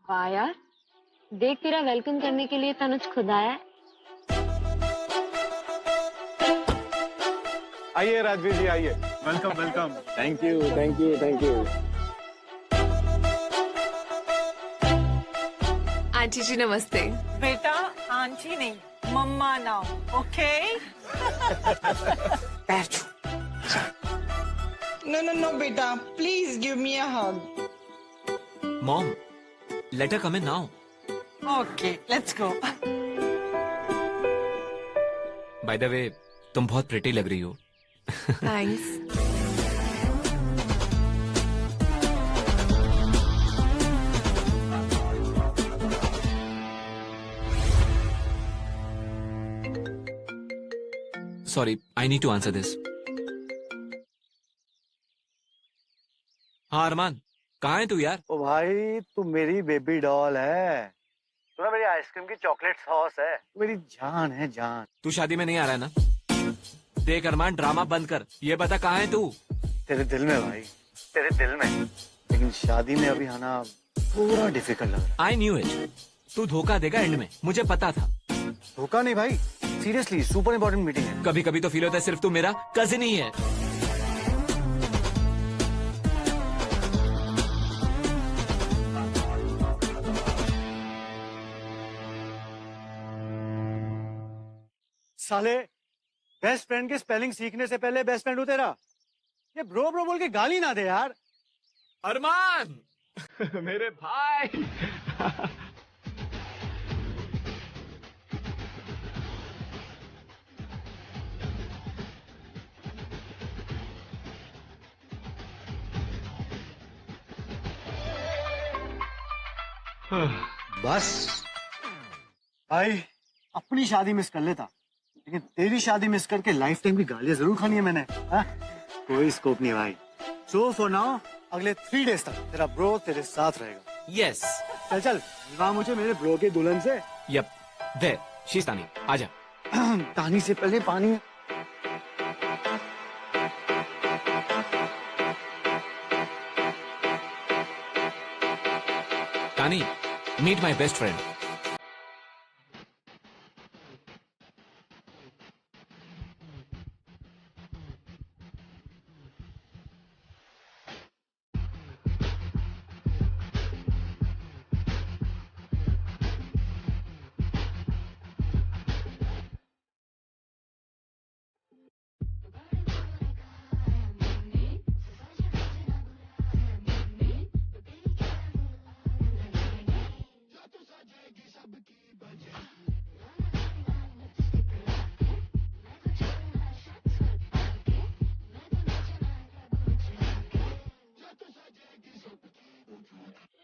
वाह यार, देख तेरा वेलकम करने के लिए तनुज खुद आया है। आइए राजवीर जी, आइए। Welcome welcome. Thank you thank you thank you. Aunty ji नमस्ते। बेटा आंटी नहीं, mama now, okay? No, beta. Please give me a hug. Mom, let her come in now. Okay, let's go. By the way, तुम बहुत pretty लग रही हो। Thanks. Sorry, I need to answer this. हाँ अरमान, कहाँ है तू यार? ओ भाई, तू मेरी बेबी डॉल है। तू ना मेरी आइसक्रीम की चॉकलेट सॉस है। तू मेरी जान है, जान। तू शादी में नहीं आ रहा है ना? देख अरमान, ड्रामा बंद कर। ये बता कहाँ है तू? तेरे दिल में भाई, तेरे दिल में। लेकिन शादी में अभी आना पूरा डिफिकल्ट लग रहा I knew it. तू धोखा देगा एंड में, मुझे पता था। है। धोखा नहीं भाई, सीरियसली सुपर इंपॉर्टेंट मीटिंग है। कभी कभी तो फील होता है सिर्फ तू मेरा कजिन ही है। साले, बेस्ट फ्रेंड के स्पेलिंग सीखने से पहले बेस्ट फ्रेंड हूँ तेरा। ये ब्रो ब्रो बोल के गाली ना दे यार। अरमान मेरे भाई। बस भाई, अपनी शादी मिस कर लेता, लेकिन तेरी शादी मिस करके लाइफ टाइम की गालियां जरूर खानी है मैंने। हा? कोई स्कोप नहीं भाई। सो फॉर नाउ अगले 3 डेज तक तेरा ब्रो तेरे साथ रहेगा। यस। चल चल, मिलवा मुझे मेरे ब्रो के दुल्हन से। यप, देयर शी इज तानी, आजा। तानी से पहले पानी। तानी, मीट माय बेस्ट फ्रेंड।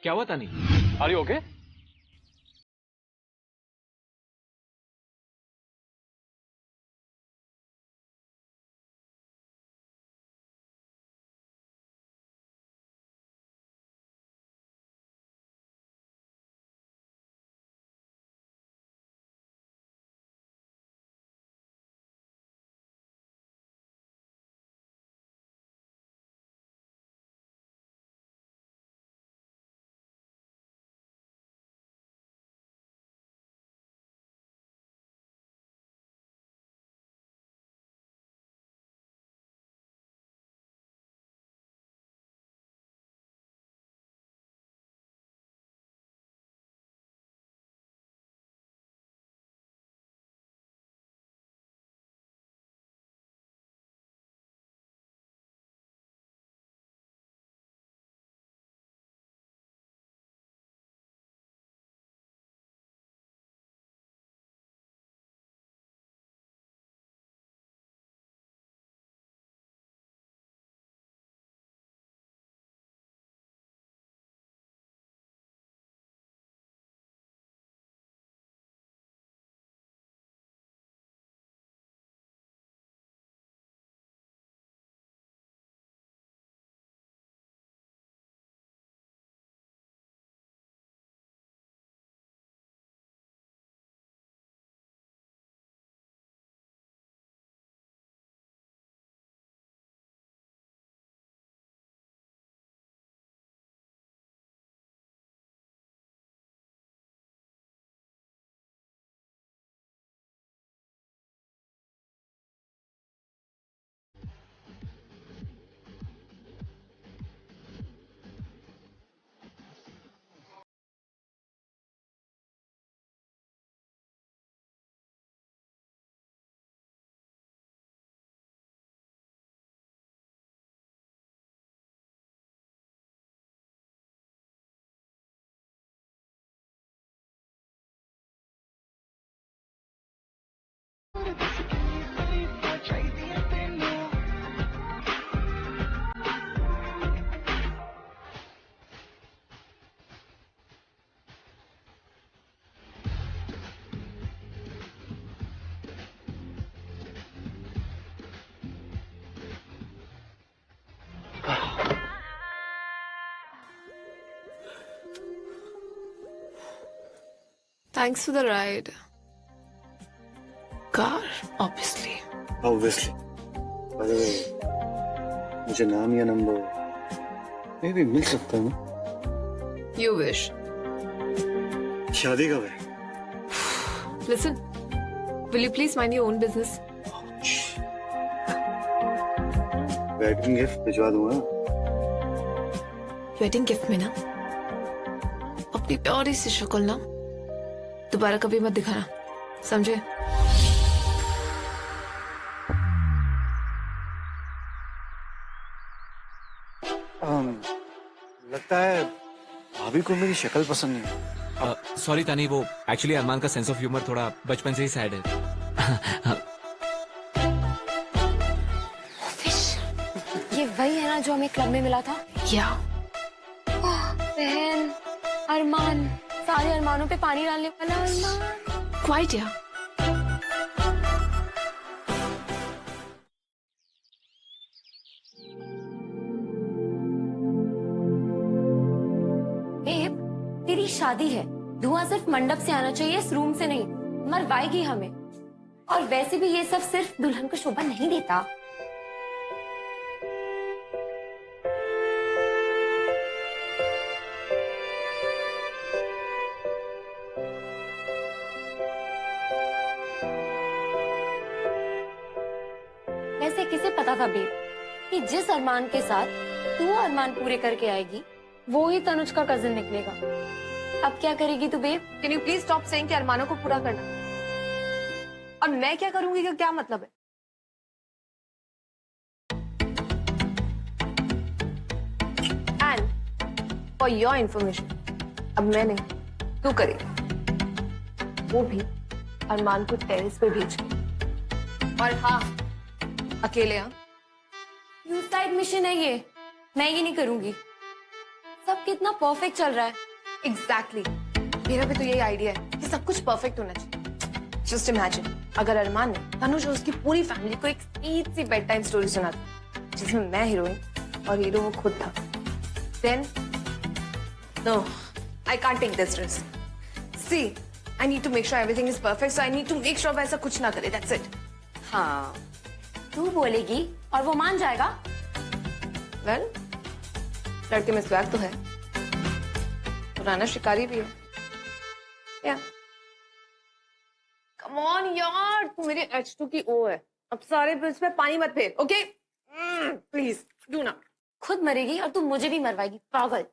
क्या हुआ Tani? Are you okay? Thanks for the ride. Car, obviously. Obviously. By the way, मुझे नाम या नंबर मे भी मिल सकता है ना? You wish. शादी कब है? Listen, will you please mind your own business? Wedding gift भिजवा दूंगा। वेडिंग गिफ्ट में ना अपनी प्यारी सी शक्ल ना दोबारा कभी मत दिखाना, समझे? लगता है भाभी को मेरी शक्ल पसंद नहीं है। सॉरी तानी, वो एक्चुअली अरमान का सेंस ऑफ ह्यूमर थोड़ा बचपन से ही सैड है। ये वही है ना जो हमें क्लब में मिला था? या बहन, अरमान, सारे अरमानों पे पानी डालने वाला अरमान। क्वाइट या बेब, तेरी शादी है, धुआं सिर्फ मंडप से आना चाहिए, इस रूम से नहीं। मरवाएगी हमें। और वैसे भी ये सब सिर्फ दुल्हन को शोभा नहीं देता। वैसे किसे पता था बेब कि जिस अरमान के साथ तू अरमान पूरे करके आएगी वो ही तनुज का कजिन निकलेगा। अब क्या करेगी तू babe? Can you please stop saying कि अरमानों को पूरा करना, और मैं क्या करूंगी का क्या मतलब है? एंड फॉर योर इंफॉर्मेशन, अब मैं नहीं तू करेगी, वो भी अरमान को टेरेस पे भेज के। और हाँ, अकेले। हाँ, सुसाइड मिशन है ये, मैं ये नहीं करूंगी। सब कितना परफेक्ट चल रहा है। एग्जैक्टली मेरा भी तो यही आइडिया है कि सब कुछ परफेक्ट होना चाहिए। जस्ट इमेजिन अगर अरमान ने तनुज और उसकी पूरी फैमिली को एक स्वीट सी बेड टाइम स्टोरी सुना दी जिसमें मैं हीरोइन और हीरो वो खुद था। Then no, I can't take this risk. See, I need to make sure everything is perfect, so I need to make sure वैसा कुछ ना करे। That's it. हाँ, तू बोलेगी और वो मान जाएगा। वेल, लड़के में स्वैग तो है, पुराना शिकारी भी है। या कम ऑन यार, तू मेरे H2 की O है। अब सारे बिल्स पे पानी मत फेर, ओके? प्लीज डू ना। खुद मरेगी और तू मुझे भी मरवाएगी, पागल।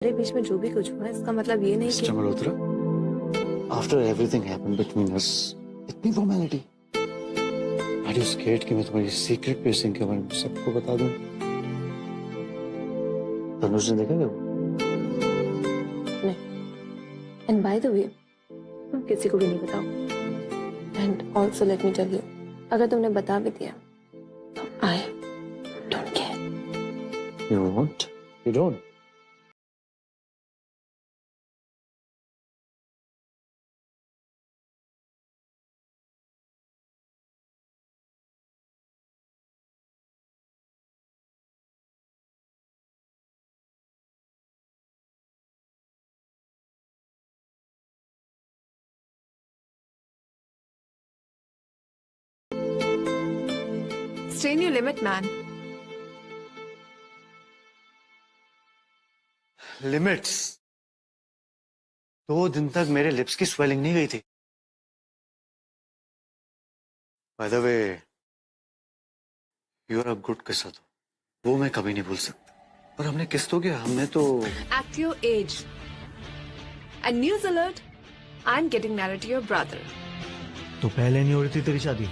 मेरे बीच में जो भी कुछ हुआ है इसका मतलब ये नहीं mister Malhotra, after everything happened between us, इतनी फॉर्मेलिटी? आर यू स्केर्ड कि मैं तुम्हारी सीक्रेट पेसिंग के बारे में सबको बता दूं? तनुज ने देखा क्या? नहीं। एंड बाय द वे, तुम किसी को भी नहीं बताओ। And also let me tell you, अगर तुमने बता भी दिया तो I don't care. You won't? You don't? Stay in your limit, man. Limits. 2 दिन तक मेरे लिप्स की स्वेलिंग नहीं गई थी। By the way, you are a good kisser, तो वो मैं कभी नहीं भूल सकता। पर हमने किस तो किया, हमने तो At your age. And news alert, I'm getting married to your brother. तो पहले नहीं हो रही थी तेरी शादी?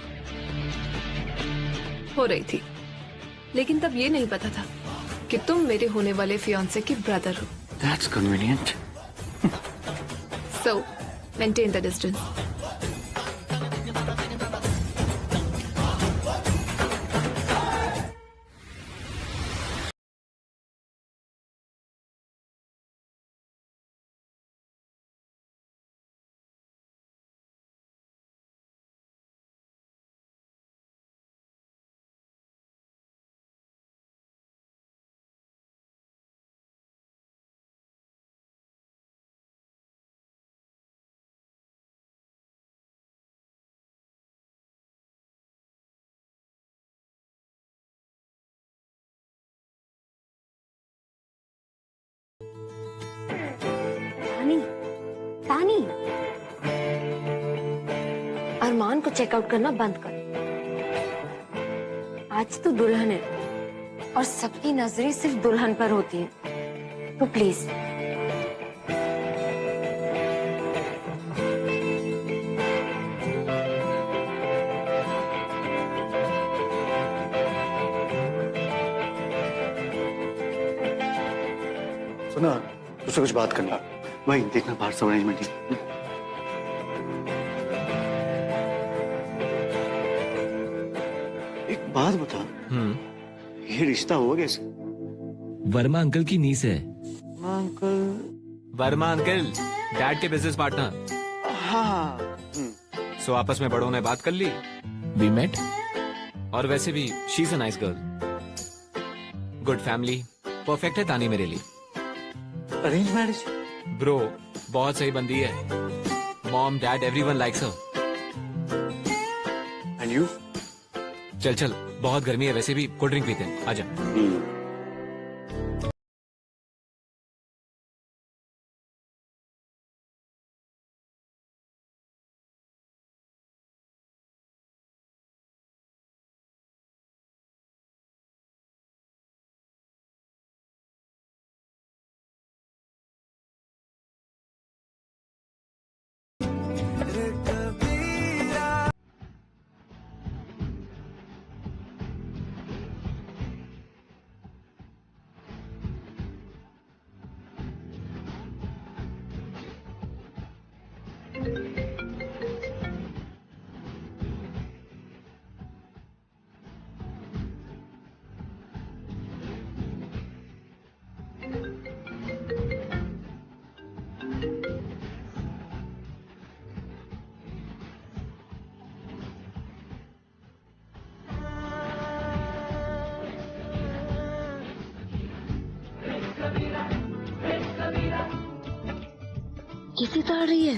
हो रही थी, लेकिन तब ये नहीं पता था कि तुम मेरे होने वाले फियांसे के ब्रदर हो। That's convenient. So, maintain the distance. तानी, तानी, अरमान को चेकआउट करना बंद कर। आज तो दुल्हन है और सबकी नजरें सिर्फ दुल्हन पर होती हैं, तो प्लीज। सुना, तुझसे कुछ बात करना। भाई देखना बाहर सब अरेंजमेंट ही। एक बात बता, ये रिश्ता हुआ कैसे? वर्मा अंकल की नीस है। अंकल? वर्मा अंकल डैड के बिजनेस पार्टनर। हाँ। सो आपस में बड़ों ने बात कर ली, वी मेट, और वैसे भी she is a nice girl, good family, perfect है तानी मेरे लिए। Arrange marriage? ब्रो बहुत सही बंदी है, mom dad everyone likes her. And you? चल चल, बहुत गर्मी है, वैसे भी कोल्ड ड्रिंक पीते हैं, आजा। किसी तो आ रही है।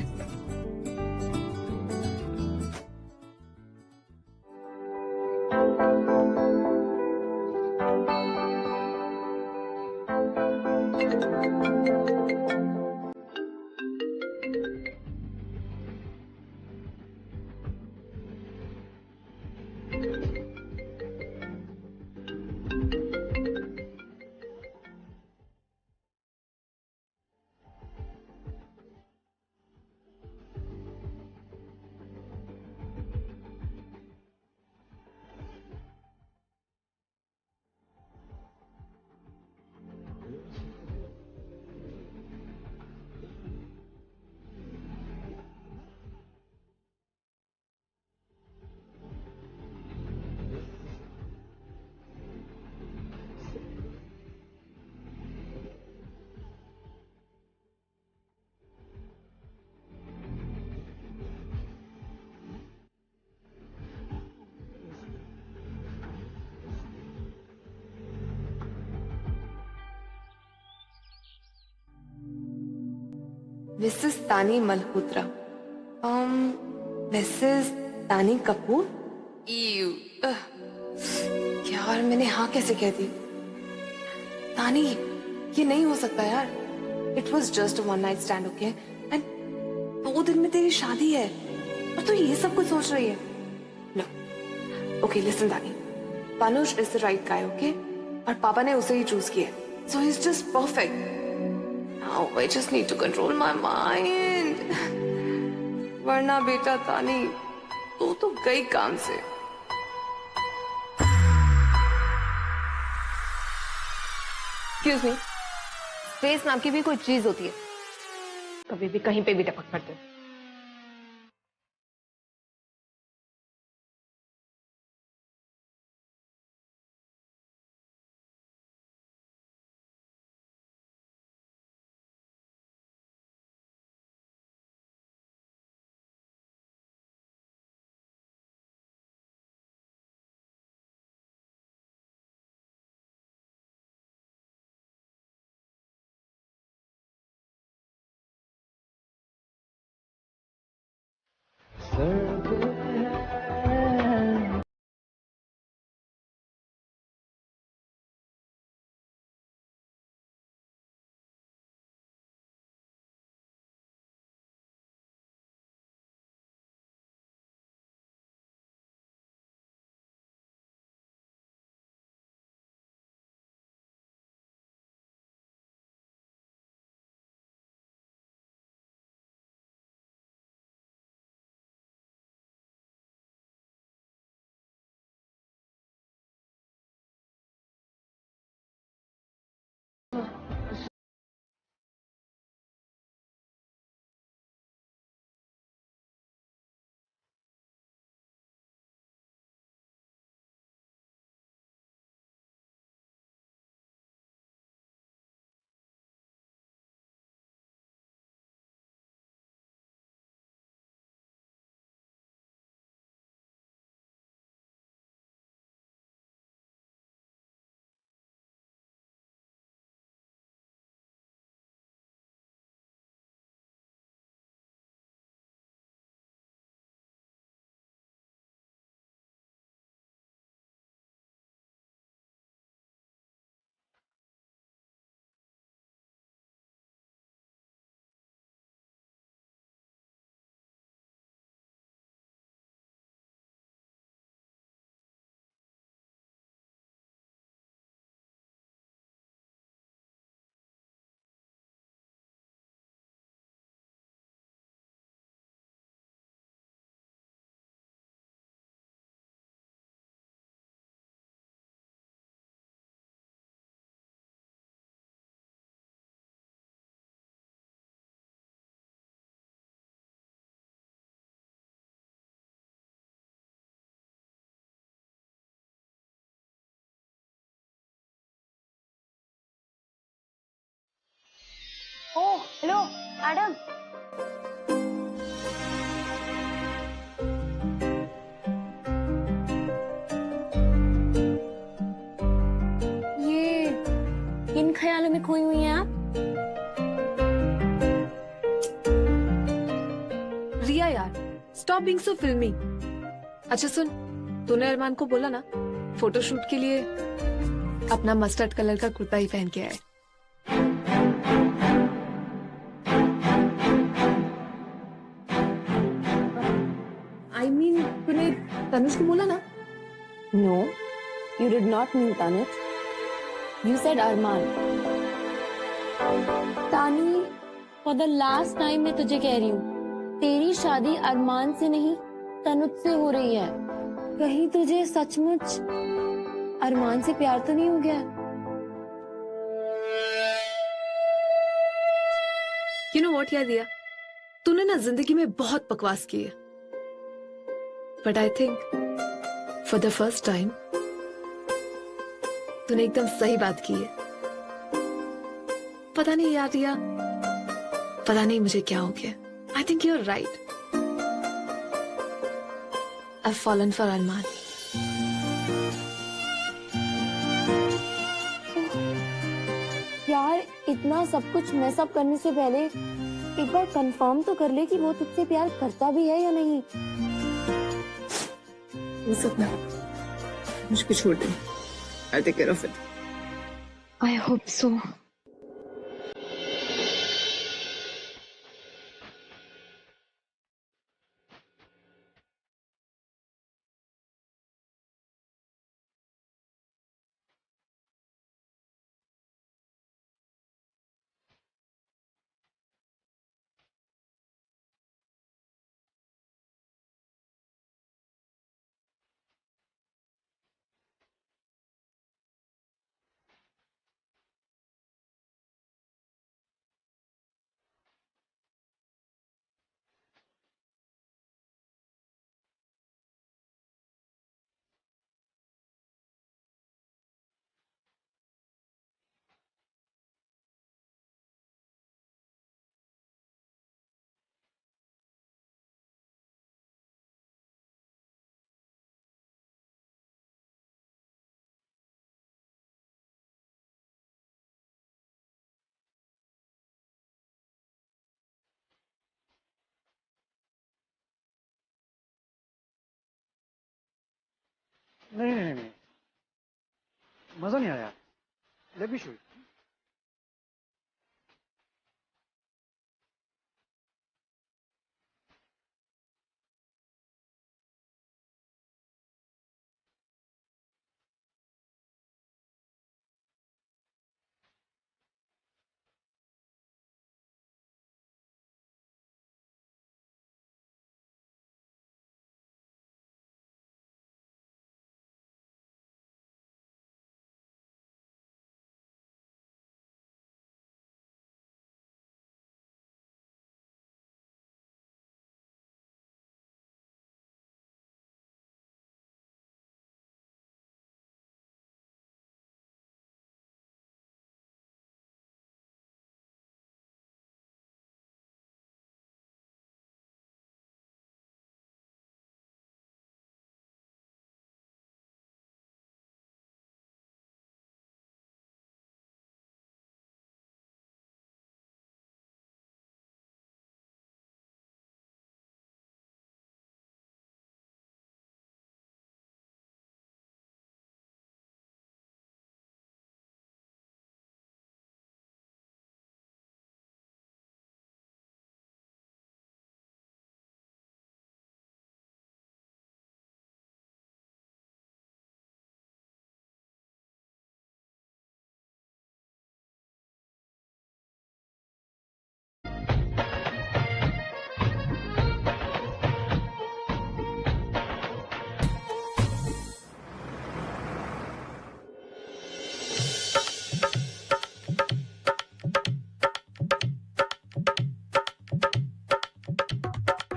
Mrs. Tani Malhotra. Mrs. Tani Kapoor? Ew. Ugh. यार मैंने हाँ कैसे कह दी? तानी, ये नहीं हो सकता यार। It was just one night stand, okay? And 2 दिन में तेरी शादी है और तू ये सब कुछ सोच रही है? No, okay listen Taani, Tanuj is the right guy, okay? और पापा ने उसे ही चूज किया, so he is just perfect. Now I just need to control my mind, वरना बेटा तानी तू तो गई काम से। एक्सक्यूज मी, स्पेस नाम की भी कोई चीज होती है, कभी भी कहीं पे भी टपक पड़ते हो। ओह हेलो एडम, ये किन ख्यालों में खोई हुई हैं आप? रिया यार, स्टॉप बीइंग सो फिल्मी। अच्छा सुन, तूने अरमान को बोला ना फोटोशूट के लिए अपना मस्टर्ड कलर का कुर्ता ही पहन के आए। आई मीन तूने तनुज को बोला ना? No, you did not mean Tanuj. You said Arman. तानी, for the last time मैं तुझे कह रही हूँ, तेरी शादी अरमान से नहीं तनुज से हो रही है। कहीं तुझे सचमुच अरमान से प्यार तो नहीं हो गया? You know what यार दिया, तूने ना जिंदगी में बहुत बकवास की है, but I think for the first time तूने एकदम सही बात की है। पता नहीं यार रिया, पता नहीं मुझे क्या हो गया। I think you are right, I fallen for Armaan. यार इतना सब कुछ मैसअप करने से पहले एक बार कंफर्म तो कर ले कि वो तुझसे प्यार करता भी है या नहीं। ये सब ना मुझ पे छोड़ दे, I'll take care of it. I hope so. नहीं नहीं नहीं, मजा नहीं आया। Let me show you.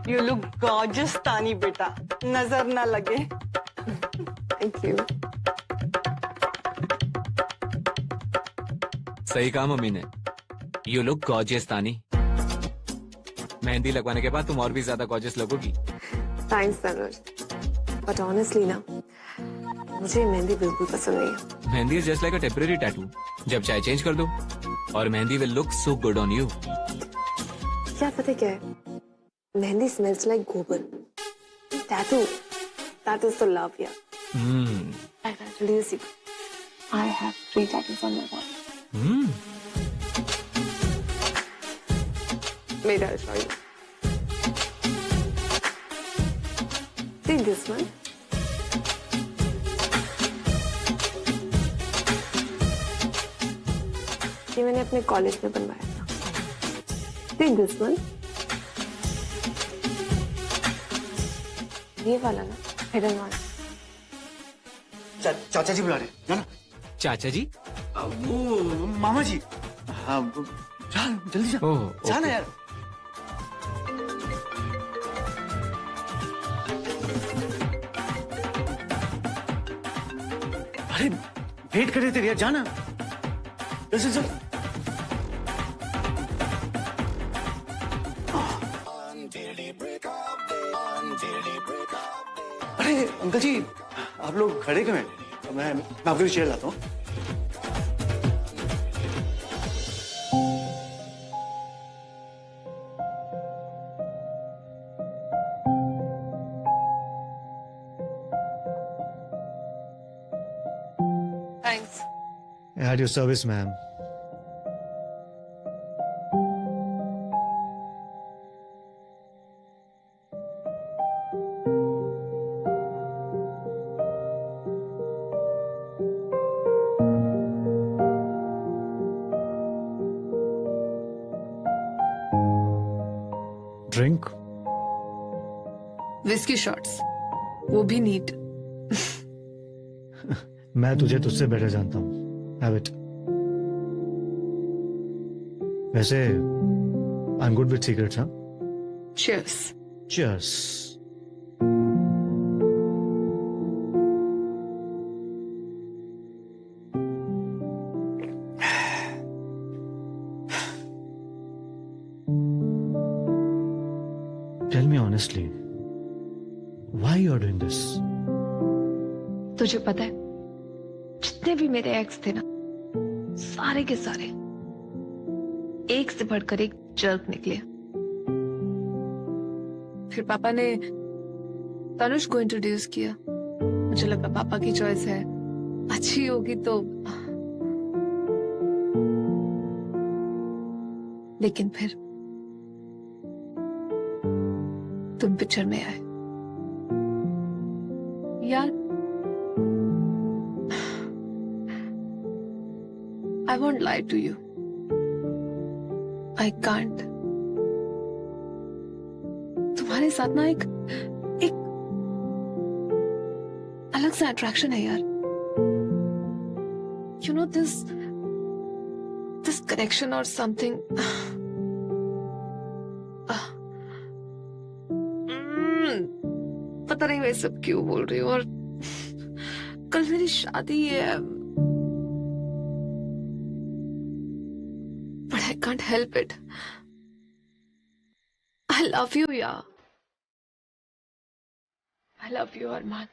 You look gorgeous, Tani beta. नजर ना लगे. Thank you. सही कहा मम्मी ने। यू लुक गॉर्जियस तानी। मेहंदी लगवाने के बाद तुम और भी ज्यादा gorgeous लगोगी। Thanks, Tanuj. But honestly ना, मुझे मेहंदी बिल्कुल पसंद नहीं है। Mehndi is just like a temporary tattoo. जब चाहे चेंज कर दो और mehndi will look so good on you. क्या पता क्या है? मेहंदी smells like गोबर। Tattoo, that is the love, yeah. I can tell you a secret. I have 3 tattoos on my body. Maybe I'll show you. See this one? ये मैंने अपने college में बनवाया था। See this one? ये वाला ना hidden one. चाचा जी बुला रहे, जाना। चाचा जी? वो मामा जी। हाँ, जा जल्दी जा। ओह, जाना ओके। यार। अरे वेट कर रहे थे यार, जाना। चल चल चल। अरे अंकल जी, आप लोग खड़े क्यों हैं? मैं आपके लिए चेयर लाता हूँ। At your service, ma'am. Drink? Whisky shots, वो भी नीट। मैं तुझे तुझसे बेटर जानता हूँ। Have it. वैसे I'm good with secrets, huh? Cheers. Cheers. Tell me honestly, why you are doing this? तुझे पता है, जितने भी मेरे एक्स थे ना, सारे के सारे एक से बढ़कर एक जर्क निकले। फिर पापा ने तनुष को इंट्रोड्यूस किया। मुझे लगा पापा की चॉइस है, अच्छी होगी तो। लेकिन फिर तुम पिक्चर में आए यार। I won't lie to you. I can't. तुम्हारे साथ ना एक अलग सा अट्रैक्शन है यार। You know this connection or something. पता नहीं मैं सब क्यों बोल रही हूँ। और कल मेरी शादी है। But I can't help it. I love you, yeah. I love you, Arman.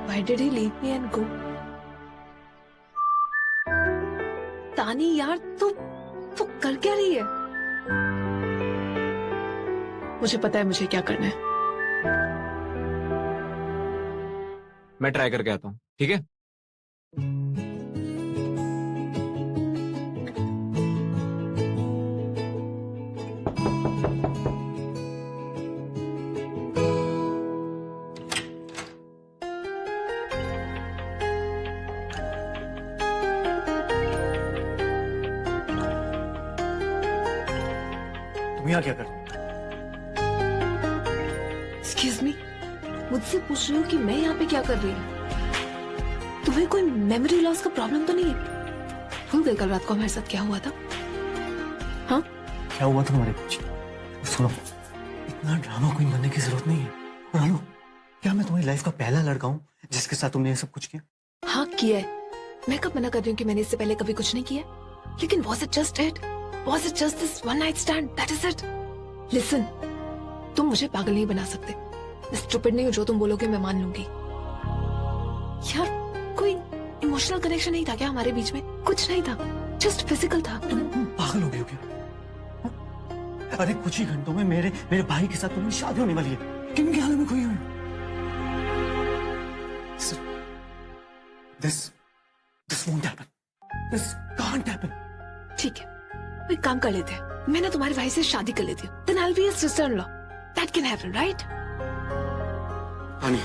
Why did he leave me and go? तानी यार, तू कर क्या रही है? मुझे पता है मुझे क्या करना है। मैं ट्राई करके आता हूँ, ठीक है? तुम यहाँ क्या कर रहे हो? Excuse me, मुझसे पूछ रही हो कि मैं यहाँ पे क्या कर रही हूँ? तुम्हें कोई मेमोरी लॉस का प्रॉब्लम तो नहीं है? भूल गए कल रात को हमारे साथ क्या हुआ था? हाँ? क्या हुआ तुम्हारे कुछ? सुनो, इतना ड्रामा क्वीन बनने की जरूरत नहीं है। रानू, क्या मैं तुम्हारी लाइफ का पहला लड़का हूँ जिसके साथ तुमने ये सब कुछ किया? हाँ किया है। मैं कब मना कर रही हूँ कि मैंने इससे पहले कभी कुछ नहीं किया? लेकिन was it just it? Was it just this one night stand? That is it. Listen, तुम मुझे पागल नहीं बना सकते। मैं स्टूपिड नहीं हूँ, जो तुम बोलोगे मैं मान लूंगी। यार कोई इमोशनल कनेक्शन नहीं था क्या हमारे बीच में? कुछ नहीं था, जस्ट फिजिकल था। तुम पागल हो गई हो क्या? अरे कुछ ही घंटों में मेरे भाई के साथ तुम्हारी शादी होने वाली है। किन के हाल में खोई हुई? This won't happen. This can't happen. ठीक है, तो एक काम कर लेते हैं। मैं ना तुम्हारे भाई से शादी कर लेती हूँ। Then I'll be his sister-in-law. That can happen, right? हानी,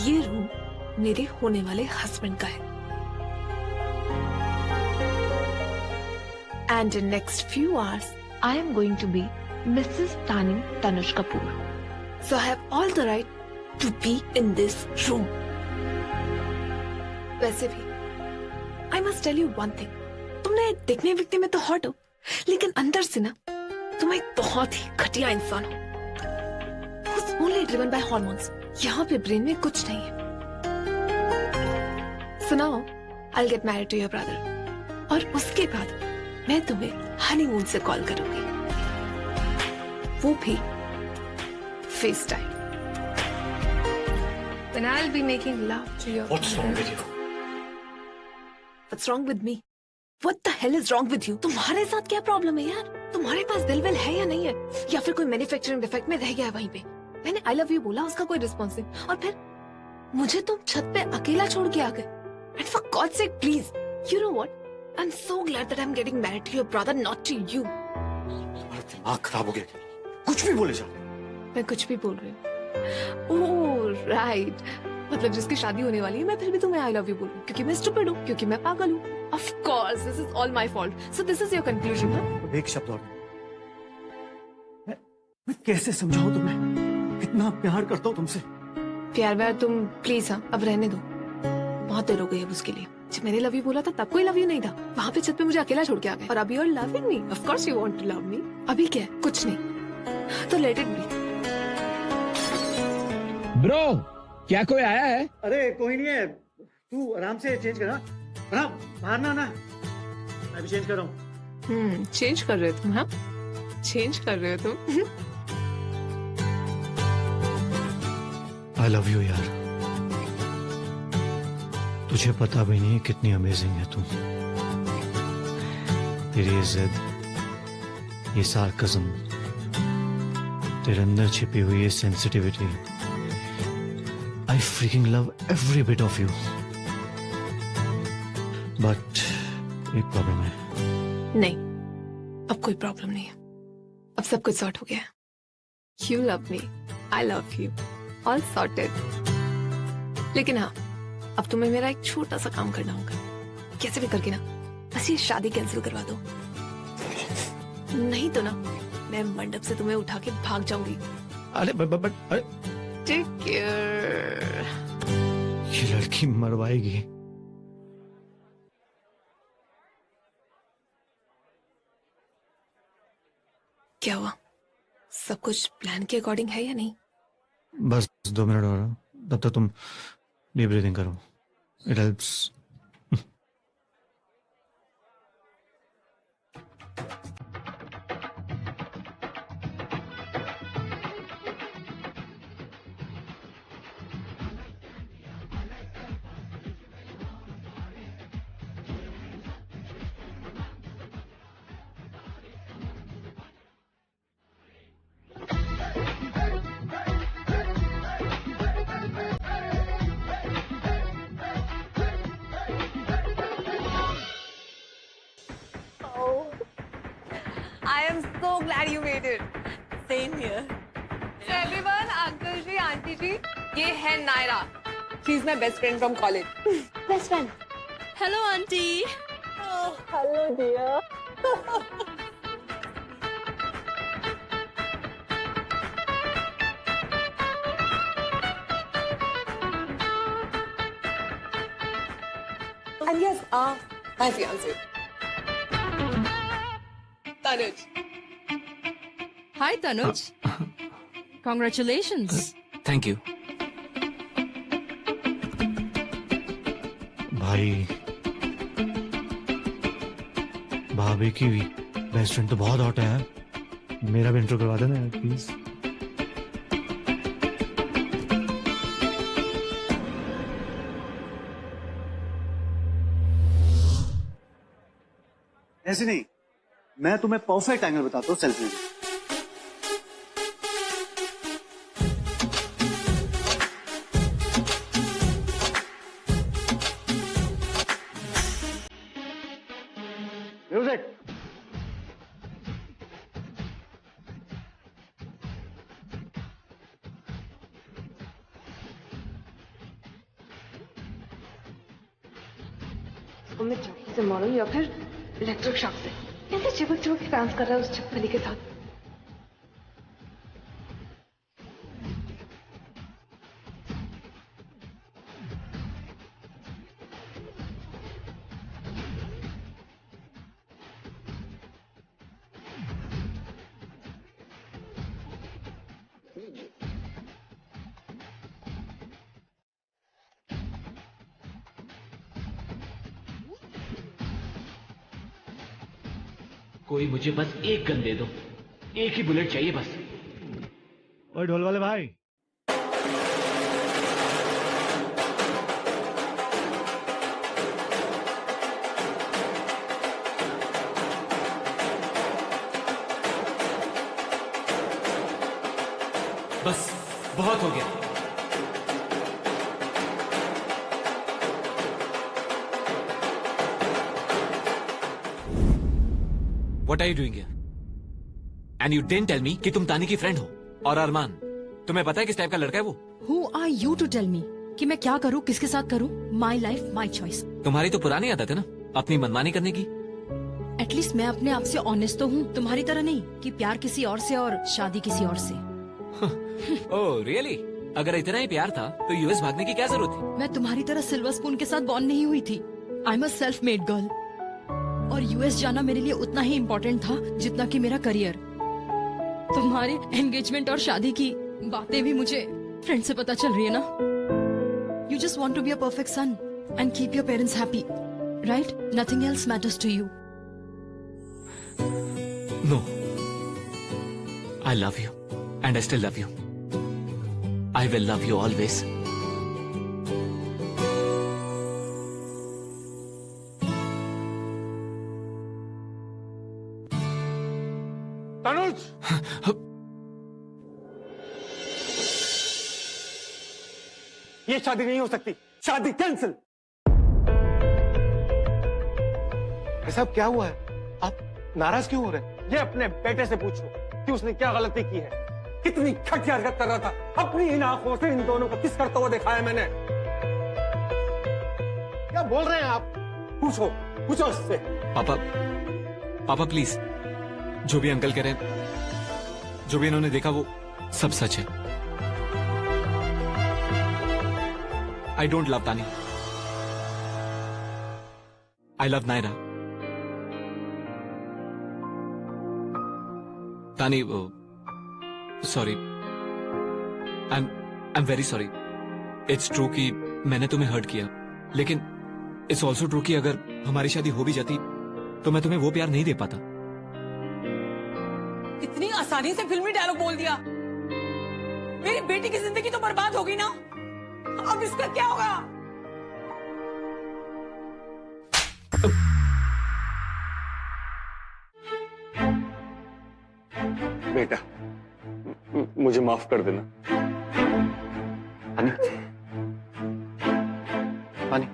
ये रूम मेरे होने वाले हस्बैंड का है। And in next few hours, I am going to be Mrs. Tanim Tanush Kapoor. So I have all the right to be in this room. वैसे भी, I must tell you one thing. तुमने दिखने विखने में तो hot हो, लेकिन अंदर से ना तुम एक बहुत ही घटिया इंसान हो। Who's only driven by hormones. यहाँ पे ब्रेन में कुछ नहीं है। So now, I'll get married to your brother. और उसके बाद मैं तुम्हें हनीमून से कॉल करूंगी, वो भी face time. When I'll be making love to your what's wrong with you? What's wrong with me? What the hell is wrong with you? तुम्हारे साथ क्या प्रॉब्लम है यार? तुम्हारे पास दिल विल है या नहीं है? या फिर कोई मैन्युफैक्चरिंग डिफेक्ट में रह गया है वहीं पे? मैंने आई लव यू बोला, उसका कोई रिस्पॉन्स नहीं, और फिर मुझे तुम छत पे अकेला छोड़ के आ गए। And for God's sake, please, you know what? I'm so glad that I'm getting married to your brother, not to you. तुम्हारा दिमाग खराब हो गया क्या? कुछ भी बोले जाओ। मैं कुछ भी बोल रही हूँ। ओह राइट, मतलब जिसकी शादी होने वाली है मैं फिर भी तुम्हें आई लव यू बोलूं क्योंकि मैं स्टूपिड हूँ, क्योंकि मैं पागल हूँ। Of course, this is all my fault. So this is your conclusion, huh? एक शब्द और। मैं कैसे समझाऊं तुम्हें? कितना प्यार करता हूँ तुमसे। प्यार व्यार तुम प्लीज, हाँ अब रहने दो। बहुत देर हो गई अब उसके लिए। जब मैंने लव यू बोला था तब कोई लव यू नहीं था। वहाँ पे छत पे मुझे अकेला छोड़ के आ गए, और अभी you're loving me. Of course you want to love me. अभी क्या है? कुछ नहीं, तो let it be. ब्रो, क्या कोई आया है? अरे कोई नहीं है, तू आराम से चेंज करा। बाहर ना मैं भी चेंज कर रहा हूँ। चेंज कर रहे हो तुम? हाँ चेंज कर रहे हो तुम। आई लव यू यार, तुझे पता भी नहीं कितनी अमेजिंग है तू। तेरी ये जिद, ये सार्कज़म, तेरे अंदर छिपी हुई ये sensitivity, I freaking love every bit of you. But एक प्रॉब्लम है। नहीं, अब कोई प्रॉब्लम नहीं है, अब सब कुछ सॉर्ट हो गया है। You love me, I love you, all sorted. लेकिन हाँ, अब तुम्हें मेरा एक छोटा सा काम करना होगा। कैसे भी करके ना बस ये शादी कैंसिल करवा दो, नहीं तो ना मैं मंडप से तुम्हें उठा के भाग जाऊंगी। अरे बट टेक केयर। ये लड़की मरवाएगी। क्या हुआ? सब कुछ प्लान के अकॉर्डिंग है या नहीं? बस 2 मिनट और, तब तक तुम डीप ब्रीदिंग करो, it helps. I am so glad you made it. Same here. So everyone, uncle ji, auntie ji, ये है Naira. She's my best friend from college. Best friend. Hello, auntie. Oh, hello dear. And yes, my fiance. Tanuj. Hi, Tanuj. Congratulations. Thank you. भाई भाभी की best friend तो बहुत hot है यार, मेरा भी इंट्रो करवा देना प्लीज। ऐसे नहीं, मैं तुम्हें परफेक्ट एंगल बताता हूँ सेल्फी में। म्यूजिक। मैं चौकी से मारूं या फिर इलेक्ट्रिक शॉक से। कैसे चिपक चिपक के डांस कर रहा है उस छपकली के साथ। कोई मुझे बस एक गन दे दो, एक ही बुलेट चाहिए बस। ओए ढोल वाले भाई, बस बहुत हो गया। What are you doing here? And you didn't tell me कि तुम तानी की फ्रेंड हो। और अरमान, तुम्हें पता है किस टाइप का लड़का है वो? Who are you to tell me कि मैं क्या करूँ, किसके साथ करूँ? My life, my choice. तुम्हारी तो पुरानी आदत है ना, अपनी मनमानी करने की। एटलीस्ट मैं अपने आप से ऑनेस्ट तो हूँ, तुम्हारी तरह नहीं कि प्यार किसी और से और शादी किसी और से। Oh really? अगर इतना ही प्यार था तो यूएस भागने की क्या जरूरत थी? मैं तुम्हारी तरह सिल्वर स्पून के साथ बॉर्न नहीं हुई थी। I am a self made girl और यूएस जाना मेरे लिए उतना ही इम्पोर्टेंट था जितना कि मेरा करियर। तुम्हारे एंगेजमेंट और शादी की बातें भी मुझे फ्रेंड से पता चल रही है ना। You just want to be a perfect son and keep your parents happy, right? Nothing else matters to you. No. I love you. And I still love you. I will love you always. Tanuj! ये शादी नहीं हो सकती, शादी cancel. साहब क्या हुआ है? आप नाराज क्यों हो रहे हैं? ये अपने बेटे से पूछो कि उसने क्या गलती की है, कितनी घटिया हरकत कर रहा था। अपनी इन आंखों से इन दोनों को किस करता हुआ देखा है मैंने। क्या बोल रहे हैं आप? पूछो पूछो उससे। पापा प्लीज, जो भी अंकल कह रहे हैं, जो भी इन्होंने देखा वो सब सच है। आई डोंट लव तानी, आई love Naira. Taani, sorry, I am very sorry. It's true कि मैंने तुम्हें हर्ट किया, लेकिन इट्स ऑल्सो ट्रू कि अगर हमारी शादी हो भी जाती तो मैं तुम्हें वो प्यार नहीं दे पाता। इतनी आसानी से फिल्मी डायलॉग बोल दिया। मेरी बेटी की जिंदगी तो बर्बाद हो गई ना, अब इसका क्या होगा? बेटा, मुझे माफ कर देना। पानी, पानी।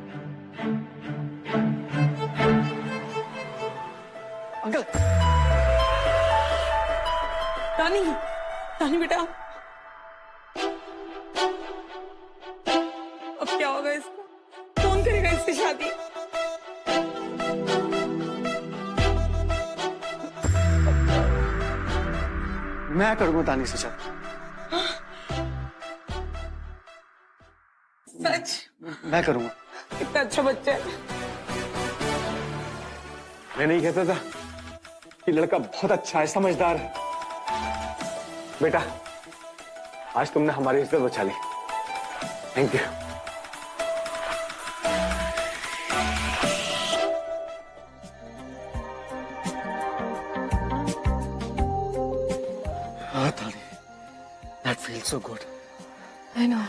अंकल! तानी, तानी बेटा, अब क्या होगा इसका? कौन करेगा इससे शादी? मैं करूंगा तानी से शादी। सच? मैं करूंगा। कितना अच्छा बच्चा है। मैं नहीं कहता था कि लड़का बहुत अच्छा है, समझदार है। बेटा, आज तुमने हमारी इज्जत बचा ली। Thank you. so good. I know.